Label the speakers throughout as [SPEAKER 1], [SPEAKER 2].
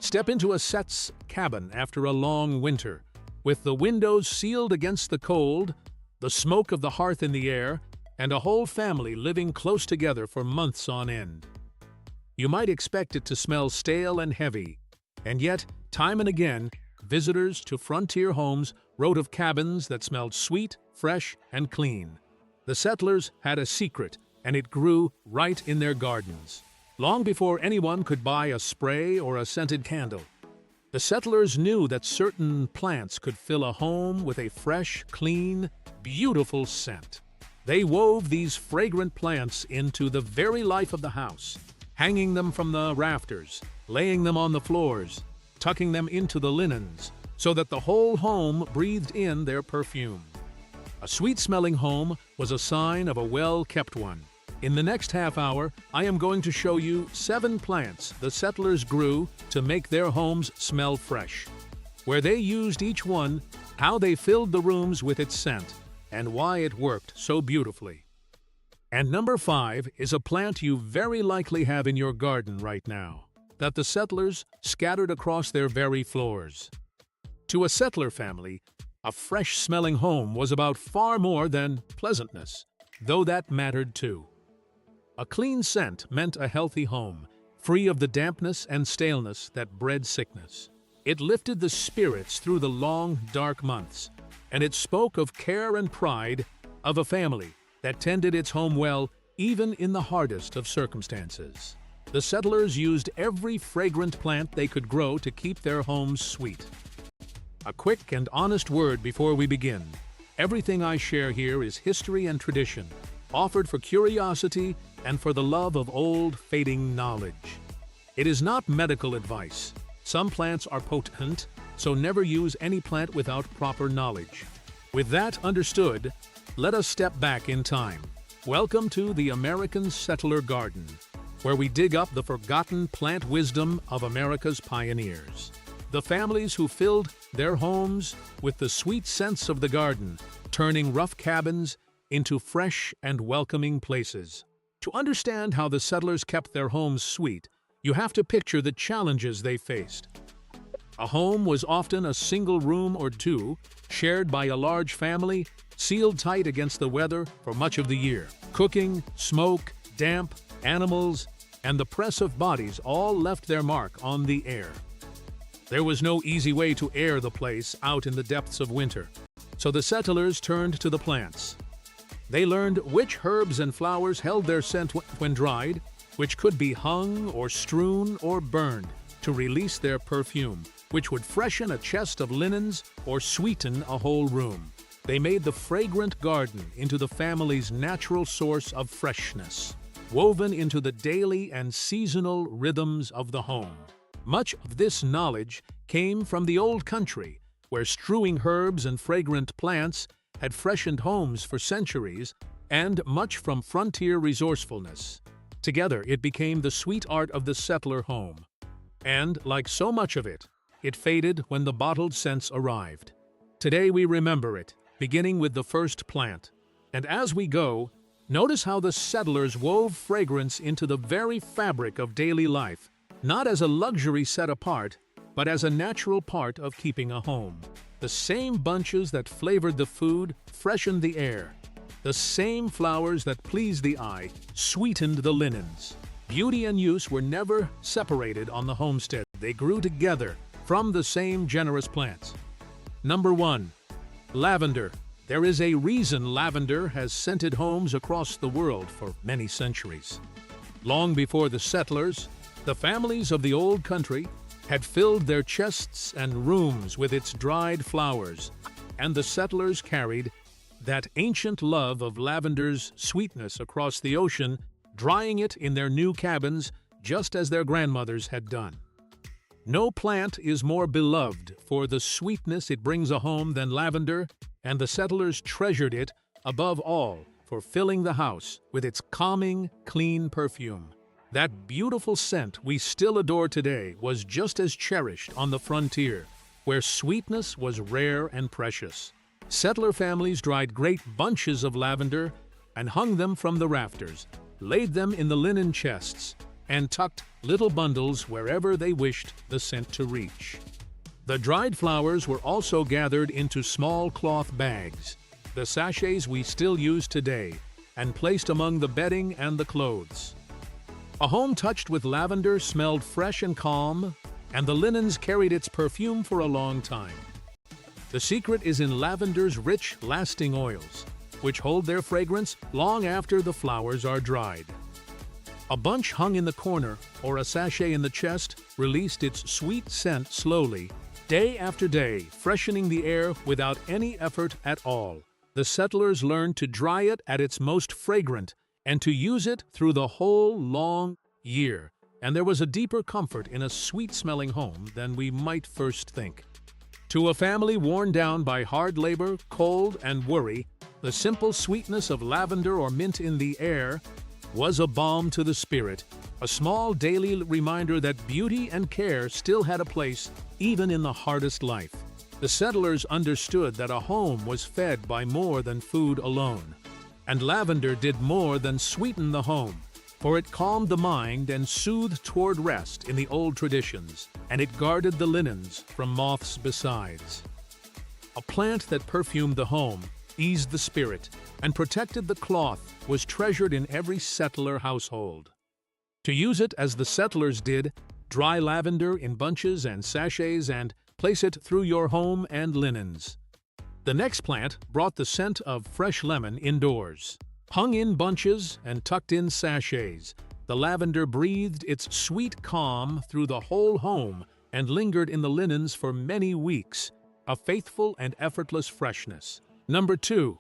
[SPEAKER 1] Step into a settler's cabin after a long winter, with the windows sealed against the cold, the smoke of the hearth in the air, and a whole family living close together for months on end. You might expect it to smell stale and heavy, and yet, time and again, visitors to frontier homes wrote of cabins that smelled sweet, fresh, and clean. The settlers had a secret, and it grew right in their gardens. Long before anyone could buy a spray or a scented candle, the settlers knew that certain plants could fill a home with a fresh, clean, beautiful scent. They wove these fragrant plants into the very life of the house, hanging them from the rafters, laying them on the floors, tucking them into the linens, so that the whole home breathed in their perfume. A sweet-smelling home was a sign of a well-kept one. In the next half hour, I am going to show you 7 plants the settlers grew to make their homes smell fresh, where they used each one, how they filled the rooms with its scent, and why it worked so beautifully. And number 5 is a plant you very likely have in your garden right now, that the settlers scattered across their very floors. To a settler family, a fresh-smelling home was about far more than pleasantness, though that mattered too. A clean scent meant a healthy home, free of the dampness and staleness that bred sickness. It lifted the spirits through the long, dark months, and it spoke of care and pride of a family that tended its home well even in the hardest of circumstances. The settlers used every fragrant plant they could grow to keep their homes sweet. A quick and honest word before we begin. Everything I share here is history and tradition, offered for curiosity and for the love of old, fading knowledge. It is not medical advice. Some plants are potent, so never use any plant without proper knowledge. With that understood, let us step back in time. Welcome to the American Settler Garden, where we dig up the forgotten plant wisdom of America's pioneers. The families who filled their homes with the sweet scents of the garden, turning rough cabins into fresh and welcoming places. To understand how the settlers kept their homes sweet, you have to picture the challenges they faced. A home was often a single room or two, shared by a large family, sealed tight against the weather for much of the year. Cooking, smoke, damp, animals, and the press of bodies all left their mark on the air. There was no easy way to air the place out in the depths of winter, so the settlers turned to the plants. They learned which herbs and flowers held their scent when dried, which could be hung or strewn or burned to release their perfume, which would freshen a chest of linens or sweeten a whole room. They made the fragrant garden into the family's natural source of freshness, woven into the daily and seasonal rhythms of the home. Much of this knowledge came from the old country, where strewing herbs and fragrant plants had freshened homes for centuries, and much from frontier resourcefulness. Together, it became the sweet art of the settler home. And, like so much of it, it faded when the bottled scents arrived. Today we remember it, beginning with the first plant. And as we go, notice how the settlers wove fragrance into the very fabric of daily life, not as a luxury set apart, but as a natural part of keeping a home. The same bunches that flavored the food freshened the air. The same flowers that pleased the eye sweetened the linens. Beauty and use were never separated on the homestead. They grew together from the same generous plants. Number 1. Lavender. There is a reason lavender has scented homes across the world for many centuries. Long before the settlers, the families of the old country had filled their chests and rooms with its dried flowers, and the settlers carried that ancient love of lavender's sweetness across the ocean, drying it in their new cabins just as their grandmothers had done. No plant is more beloved for the sweetness it brings a home than lavender, and the settlers treasured it above all for filling the house with its calming, clean perfume. That beautiful scent we still adore today was just as cherished on the frontier, where sweetness was rare and precious. Settler families dried great bunches of lavender and hung them from the rafters, laid them in the linen chests, and tucked little bundles wherever they wished the scent to reach. The dried flowers were also gathered into small cloth bags, the sachets we still use today, and placed among the bedding and the clothes. A home touched with lavender smelled fresh and calm, and the linens carried its perfume for a long time. The secret is in lavender's rich, lasting oils, which hold their fragrance long after the flowers are dried. A bunch hung in the corner or a sachet in the chest released its sweet scent slowly, day after day, freshening the air without any effort at all. The settlers learned to dry it at its most fragrant and to use it through the whole long year, and there was a deeper comfort in a sweet-smelling home than we might first think. To a family worn down by hard labor, cold, and worry, the simple sweetness of lavender or mint in the air was a balm to the spirit, a small daily reminder that beauty and care still had a place even in the hardest life. The settlers understood that a home was fed by more than food alone, and lavender did more than sweeten the home, for it calmed the mind and soothed toward rest in the old traditions, and it guarded the linens from moths besides. A plant that perfumed the home, eased the spirit, and protected the cloth was treasured in every settler household. To use it as the settlers did, dry lavender in bunches and sachets and place it through your home and linens. The next plant brought the scent of fresh lemon indoors. Hung in bunches and tucked in sachets, the lavender breathed its sweet calm through the whole home and lingered in the linens for many weeks, a faithful and effortless freshness. Number 2.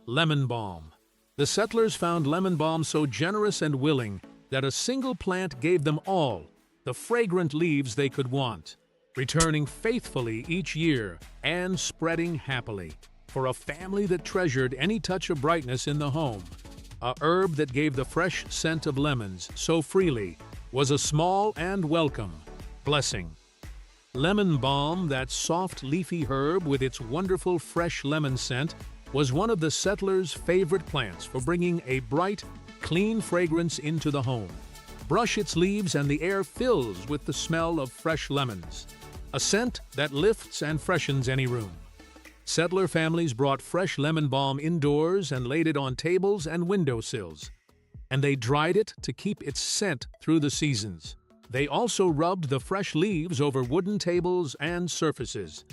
[SPEAKER 1] Lemon balm. The settlers found lemon balm so generous and willing that a single plant gave them all the fragrant leaves they could want, returning faithfully each year and spreading happily. For a family that treasured any touch of brightness in the home, a herb that gave the fresh scent of lemons so freely was a small and welcome blessing. Lemon balm, that soft leafy herb with its wonderful fresh lemon scent, was one of the settlers' favorite plants for bringing a bright, clean fragrance into the home. Brush its leaves and the air fills with the smell of fresh lemons, a scent that lifts and freshens any room. Settler families brought fresh lemon balm indoors and laid it on tables and windowsills, and they dried it to keep its scent through the seasons. They also rubbed the fresh leaves over wooden tables and surfaces,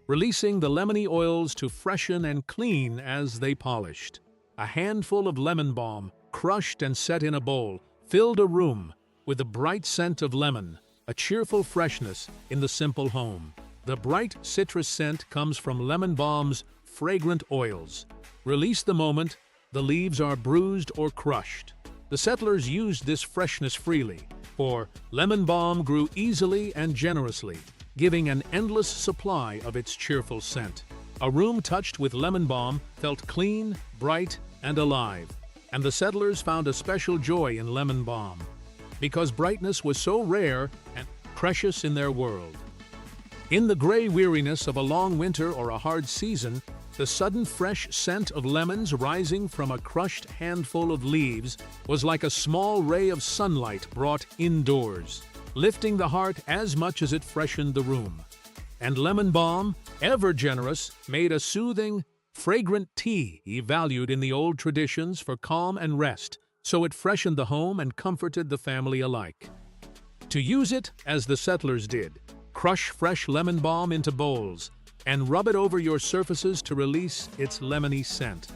[SPEAKER 1] releasing the lemony oils to freshen and clean as they polished. A handful of lemon balm, crushed and set in a bowl, filled a room with the bright scent of lemon, a cheerful freshness in the simple home. The bright citrus scent comes from lemon balm's fragrant oils. Released the moment the leaves are bruised or crushed. The settlers used this freshness freely, for lemon balm grew easily and generously, giving an endless supply of its cheerful scent. A room touched with lemon balm felt clean, bright, and alive, and the settlers found a special joy in lemon balm, because brightness was so rare and precious in their world. In the gray weariness of a long winter or a hard season, the sudden fresh scent of lemons rising from a crushed handful of leaves was like a small ray of sunlight brought indoors, lifting the heart as much as it freshened the room. And lemon balm, ever generous, made a soothing, fragrant tea valued in the old traditions for calm and rest, so it freshened the home and comforted the family alike. To use it as the settlers did, crush fresh lemon balm into bowls and rub it over your surfaces to release its lemony scent.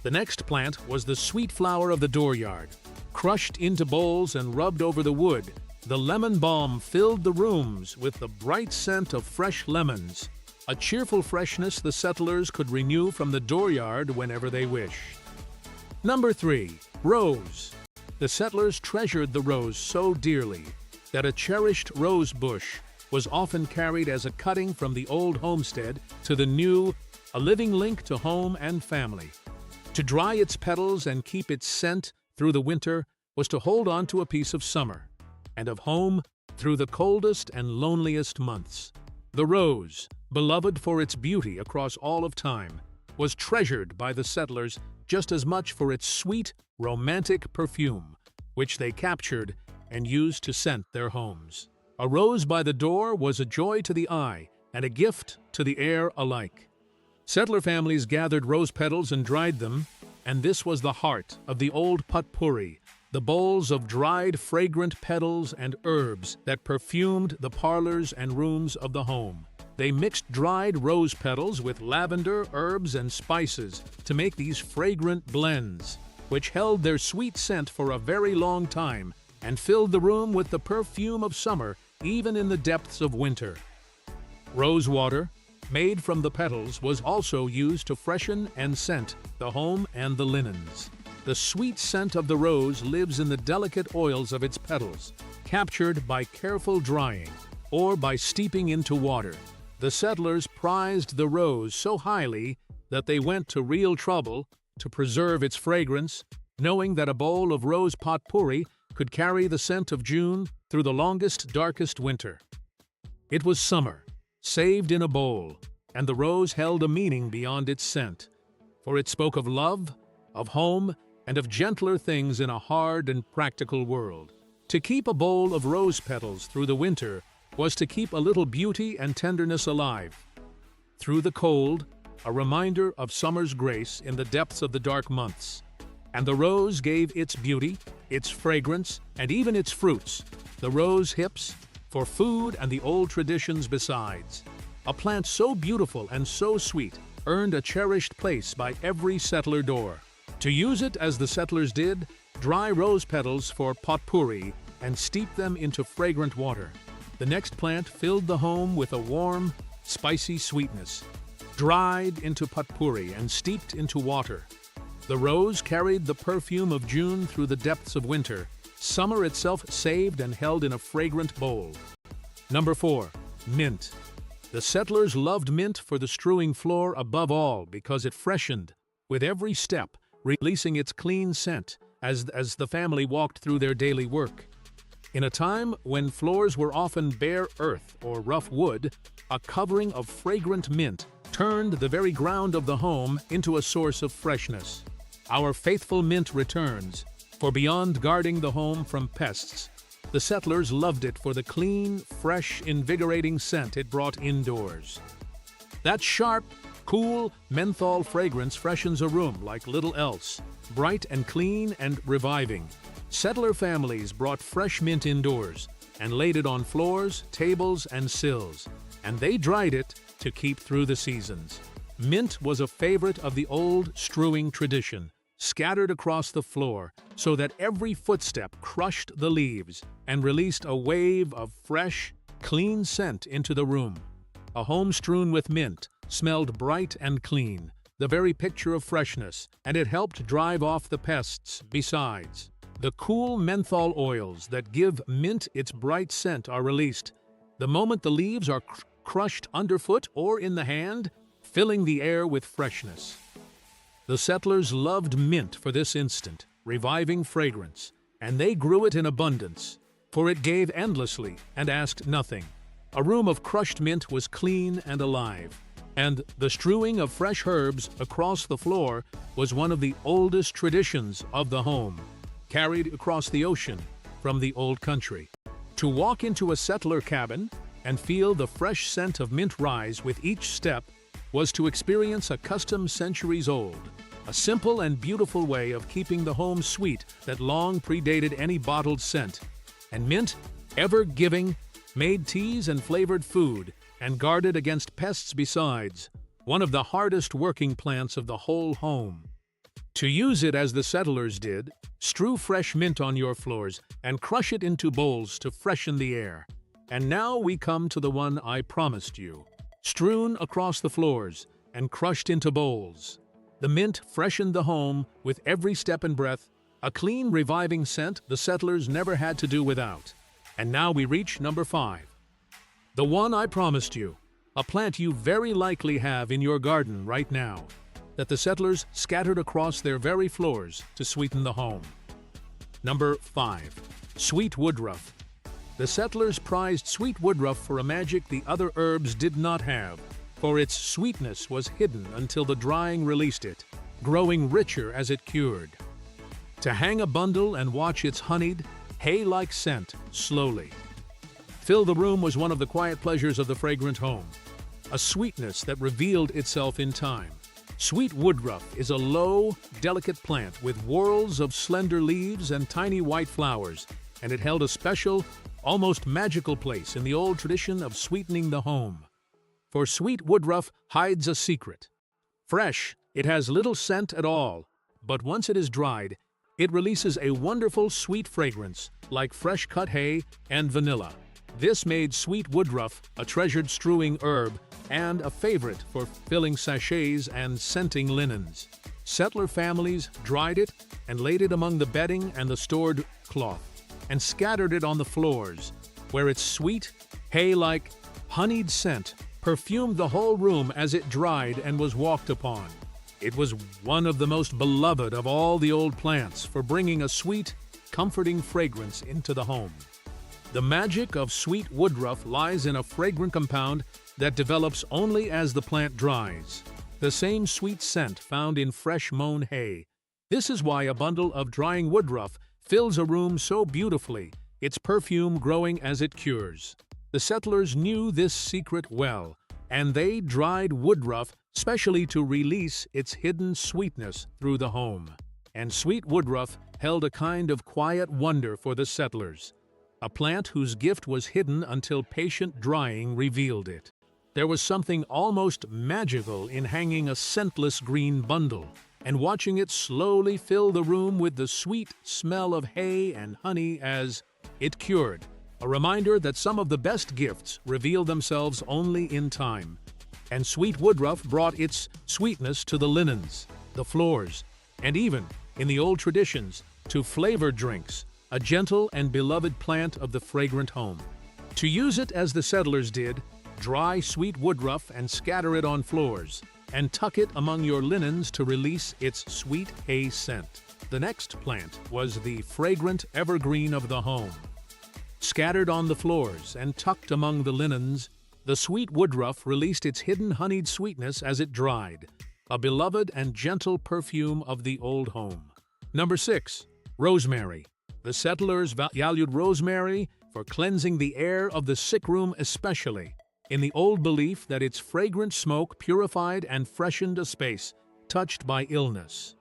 [SPEAKER 1] The next plant was the sweet flower of the dooryard. Crushed into bowls and rubbed over the wood, the lemon balm filled the rooms with the bright scent of fresh lemons, a cheerful freshness the settlers could renew from the dooryard whenever they wished. Number 3. Rose. The settlers treasured the rose so dearly that a cherished rose bush was often carried as a cutting from the old homestead to the new, a living link to home and family. To dry its petals and keep its scent through the winter was to hold on to a piece of summer, and of home through the coldest and loneliest months. The rose, beloved for its beauty across all of time, was treasured by the settlers just as much for its sweet, romantic perfume, which they captured and used to scent their homes. A rose by the door was a joy to the eye and a gift to the air alike. Settler families gathered rose petals and dried them, and this was the heart of the old potpourri, the bowls of dried, fragrant petals and herbs that perfumed the parlors and rooms of the home. They mixed dried rose petals with lavender, herbs, and spices to make these fragrant blends, which held their sweet scent for a very long time and filled the room with the perfume of summer even in the depths of winter. Rose water, made from the petals, was also used to freshen and scent the home and the linens. The sweet scent of the rose lives in the delicate oils of its petals, captured by careful drying or by steeping into water. The settlers prized the rose so highly that they went to real trouble to preserve its fragrance, knowing that a bowl of rose potpourri could carry the scent of June through the longest, darkest winter. It was summer, saved in a bowl, and the rose held a meaning beyond its scent, for it spoke of love, of home, and of gentler things in a hard and practical world. To keep a bowl of rose petals through the winter was to keep a little beauty and tenderness alive. Through the cold, a reminder of summer's grace in the depths of the dark months. And the rose gave its beauty, its fragrance, and even its fruits, the rose hips, for food and the old traditions besides. A plant so beautiful and so sweet earned a cherished place by every settler door. To use it as the settlers did, dry rose petals for potpourri and steep them into fragrant water. The next plant filled the home with a warm, spicy sweetness, dried into potpourri and steeped into water. The rose carried the perfume of June through the depths of winter, summer itself saved and held in a fragrant bowl. Number 4. Mint. The settlers loved mint for the strewing floor above all because it freshened with every step, releasing its clean scent as the family walked through their daily work. In a time when floors were often bare earth or rough wood, a covering of fragrant mint turned the very ground of the home into a source of freshness. Our faithful mint returns, for beyond guarding the home from pests, the settlers loved it for the clean, fresh, invigorating scent it brought indoors. That sharp, cool menthol fragrance freshens a room like little else, bright and clean and reviving. Settler families brought fresh mint indoors and laid it on floors, tables, and sills, and they dried it to keep through the seasons. Mint was a favorite of the old strewing tradition, scattered across the floor so that every footstep crushed the leaves and released a wave of fresh, clean scent into the room. A home strewn with mint smelled bright and clean, the very picture of freshness, and it helped drive off the pests besides. The cool menthol oils that give mint its bright scent are released the moment the leaves are crushed underfoot or in the hand, filling the air with freshness. The settlers loved mint for this instant, reviving fragrance, and they grew it in abundance, for it gave endlessly and asked nothing. A room of crushed mint was clean and alive, and the strewing of fresh herbs across the floor was one of the oldest traditions of the home, carried across the ocean from the old country. To walk into a settler cabin and feel the fresh scent of mint rise with each step was to experience a custom centuries old, a simple and beautiful way of keeping the home sweet that long predated any bottled scent. And mint, ever giving, made teas and flavored food, and guarded against pests besides, one of the hardest working plants of the whole home. To use it as the settlers did, strew fresh mint on your floors and crush it into bowls to freshen the air. And now we come to the one I promised you. Strewn across the floors and crushed into bowls. The mint freshened the home with every step and breath, a clean, reviving scent the settlers never had to do without. And now we reach number 5. The one I promised you, a plant you very likely have in your garden right now, that the settlers scattered across their very floors to sweeten the home. Number 5. Sweet woodruff. The settlers prized sweet woodruff for a magic the other herbs did not have, for its sweetness was hidden until the drying released it, growing richer as it cured. To hang a bundle and watch its honeyed, hay-like scent slowly. Fill the room was one of the quiet pleasures of the fragrant home, a sweetness that revealed itself in time. Sweet woodruff is a low, delicate plant with whorls of slender leaves and tiny white flowers, and it held a special, almost magical place in the old tradition of sweetening the home. For sweet woodruff hides a secret. Fresh, it has little scent at all, but once it is dried, it releases a wonderful sweet fragrance like fresh cut hay and vanilla. This made sweet woodruff a treasured strewing herb and a favorite for filling sachets and scenting linens. Settler families dried it and laid it among the bedding and the stored cloth, and scattered it on the floors, where its sweet, hay-like, honeyed scent perfumed the whole room as it dried and was walked upon. It was one of the most beloved of all the old plants for bringing a sweet, comforting fragrance into the home. The magic of sweet woodruff lies in a fragrant compound that develops only as the plant dries, the same sweet scent found in fresh mown hay. This is why a bundle of drying woodruff fills a room so beautifully, its perfume growing as it cures. The settlers knew this secret well, and they dried woodruff specially to release its hidden sweetness through the home. And sweet woodruff held a kind of quiet wonder for the settlers, a plant whose gift was hidden until patient drying revealed it. There was something almost magical in hanging a scentless green bundle and watching it slowly fill the room with the sweet smell of hay and honey as it cured, a reminder that some of the best gifts reveal themselves only in time. And sweet woodruff brought its sweetness to the linens, the floors, and even, in the old traditions, to flavored drinks, a gentle and beloved plant of the fragrant home. To use it as the settlers did, dry sweet woodruff and scatter it on floors, and tuck it among your linens to release its sweet hay scent. The next plant was the fragrant evergreen of the home. Scattered on the floors and tucked among the linens, the sweet woodruff released its hidden honeyed sweetness as it dried, a beloved and gentle perfume of the old home. Number 6. Rosemary. The settlers valued rosemary for cleansing the air of the sick room especially, in the old belief that its fragrant smoke purified and freshened a space touched by illness.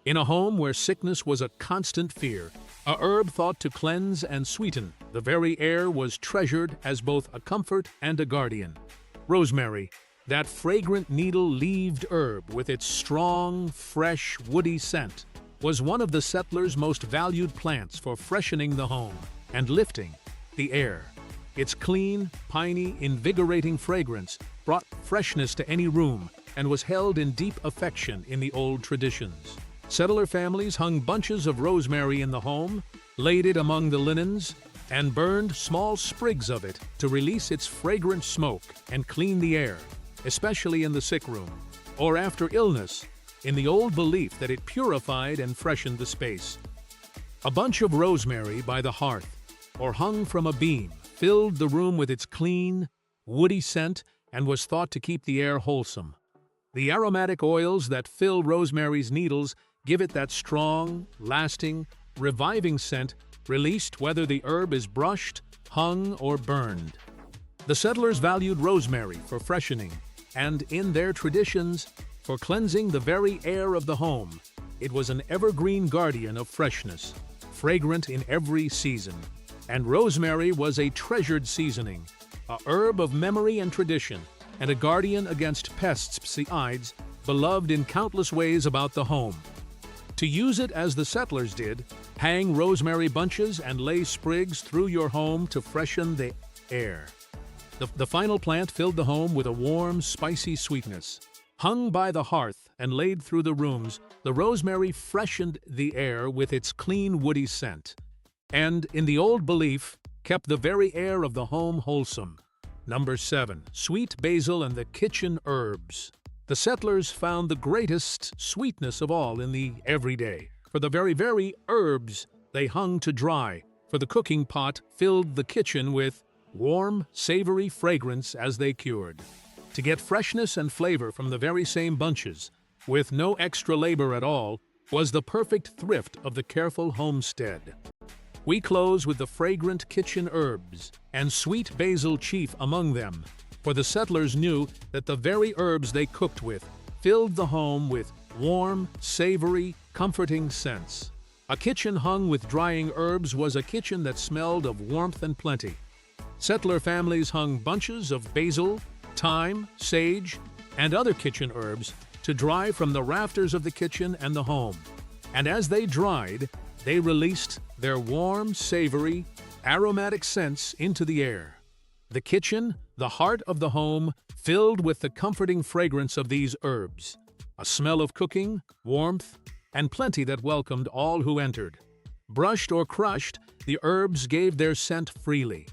[SPEAKER 1] In a home where sickness was a constant fear, a herb thought to cleanse and sweeten, the very air was treasured as both a comfort and a guardian. Rosemary, that fragrant needle-leaved herb with its strong, fresh, woody scent, was one of the settlers' most valued plants for freshening the home and lifting the air. Its clean, piney, invigorating fragrance brought freshness to any room and was held in deep affection in the old traditions. Settler families hung bunches of rosemary in the home, laid it among the linens, and burned small sprigs of it to release its fragrant smoke and clean the air, especially in the sick room, or after illness, in the old belief that it purified and freshened the space. A bunch of rosemary by the hearth, or hung from a beam, filled the room with its clean, woody scent and was thought to keep the air wholesome. The aromatic oils that fill rosemary's needles give it that strong, lasting, reviving scent released whether the herb is brushed, hung, or burned. The settlers valued rosemary for freshening, and in their traditions, for cleansing the very air of the home. It was an evergreen guardian of freshness, fragrant in every season. And rosemary was a treasured seasoning, a herb of memory and tradition, and a guardian against pests besides, beloved in countless ways about the home. To use it as the settlers did, hang rosemary bunches and lay sprigs through your home to freshen the air. The final plant filled the home with a warm, spicy sweetness. Hung by the hearth and laid through the rooms, the rosemary freshened the air with its clean, woody scent, and, in the old belief, kept the very air of the home wholesome. Number 7. Sweet basil and the kitchen herbs. The settlers found the greatest sweetness of all in the everyday, for the very herbs they hung to dry, for the cooking pot filled the kitchen with warm, savory fragrance as they cured. To get freshness and flavor from the very same bunches, with no extra labor at all, was the perfect thrift of the careful homestead. We close with the fragrant kitchen herbs, and sweet basil chief among them, for the settlers knew that the very herbs they cooked with filled the home with warm, savory, comforting scents. A kitchen hung with drying herbs was a kitchen that smelled of warmth and plenty. Settler families hung bunches of basil, thyme, sage, and other kitchen herbs to dry from the rafters of the kitchen and the home. And as they dried, they released their warm, savory, aromatic scents into the air. The kitchen, the heart of the home, filled with the comforting fragrance of these herbs, a smell of cooking, warmth, and plenty that welcomed all who entered. Brushed or crushed, the herbs gave their scent freely.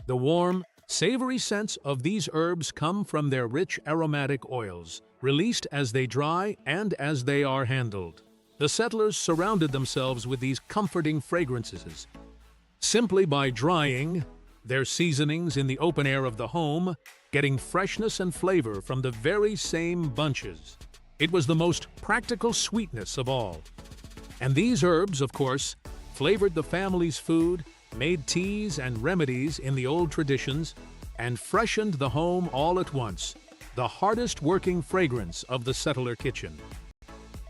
[SPEAKER 1] The warm, savory scents of these herbs come from their rich aromatic oils, released as they dry and as they are handled. The settlers surrounded themselves with these comforting fragrances. Simply by drying their seasonings in the open air of the home, getting freshness and flavor from the very same bunches. It was the most practical sweetness of all. And these herbs, of course, flavored the family's food, made teas and remedies in the old traditions, and freshened the home all at once, the hardest working fragrance of the settler kitchen.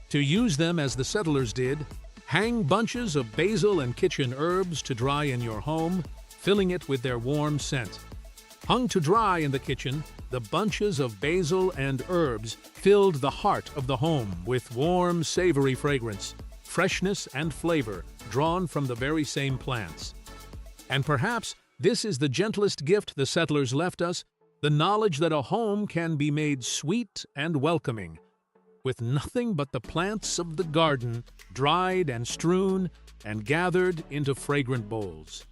[SPEAKER 1] To use them as the settlers did, hang bunches of basil and kitchen herbs to dry in your home, filling it with their warm scent. Hung to dry in the kitchen, the bunches of basil and herbs filled the heart of the home with warm, savory fragrance, freshness and flavor drawn from the very same plants. And perhaps this is the gentlest gift the settlers left us, the knowledge that a home can be made sweet and welcoming, with nothing but the plants of the garden, dried and strewn and gathered into fragrant bowls.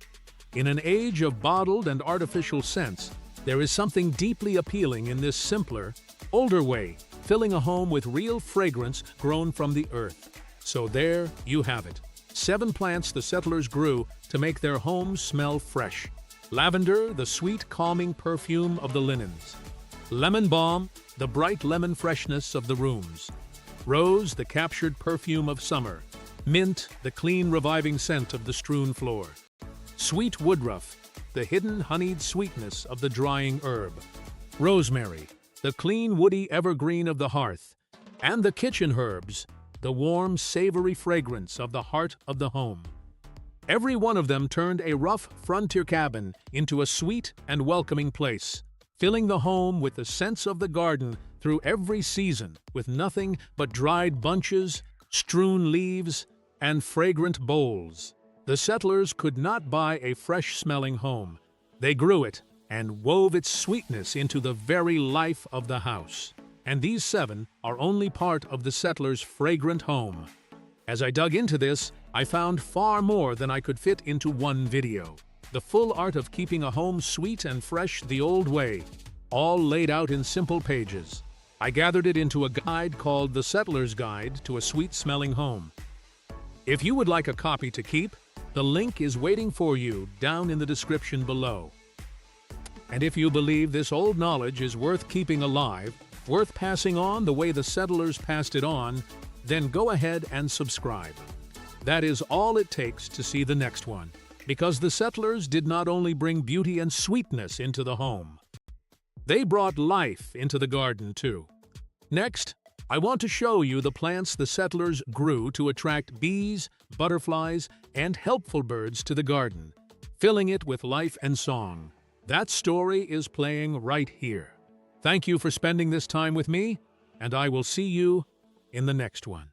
[SPEAKER 1] In an age of bottled and artificial scents, there is something deeply appealing in this simpler, older way, filling a home with real fragrance grown from the earth. So there you have it. 7 plants the settlers grew to make their homes smell fresh. Lavender, the sweet, calming perfume of the linens. Lemon balm, the bright lemon freshness of the rooms. Rose, the captured perfume of summer. Mint, the clean, reviving scent of the strewn floor. Sweet woodruff, the hidden honeyed sweetness of the drying herb. Rosemary, the clean, woody evergreen of the hearth. And the kitchen herbs, the warm, savory fragrance of the heart of the home. Every one of them turned a rough frontier cabin into a sweet and welcoming place, filling the home with the scents of the garden through every season, with nothing but dried bunches, strewn leaves, and fragrant bowls. The settlers could not buy a fresh-smelling home. They grew it and wove its sweetness into the very life of the house. And these 7 are only part of the settlers' fragrant home. As I dug into this, I found far more than I could fit into one video. The full art of keeping a home sweet and fresh the old way, all laid out in simple pages. I gathered it into a guide called The Settler's Guide to a Sweet-Smelling Home. If you would like a copy to keep, the link is waiting for you down in the description below. And if you believe this old knowledge is worth keeping alive, worth passing on the way the settlers passed it on, then go ahead and subscribe. That is all it takes to see the next one, because the settlers did not only bring beauty and sweetness into the home, they brought life into the garden too. Next, I want to show you the plants the settlers grew to attract bees, butterflies, and helpful birds to the garden, filling it with life and song. That story is playing right here. Thank you for spending this time with me, and I will see you in the next one.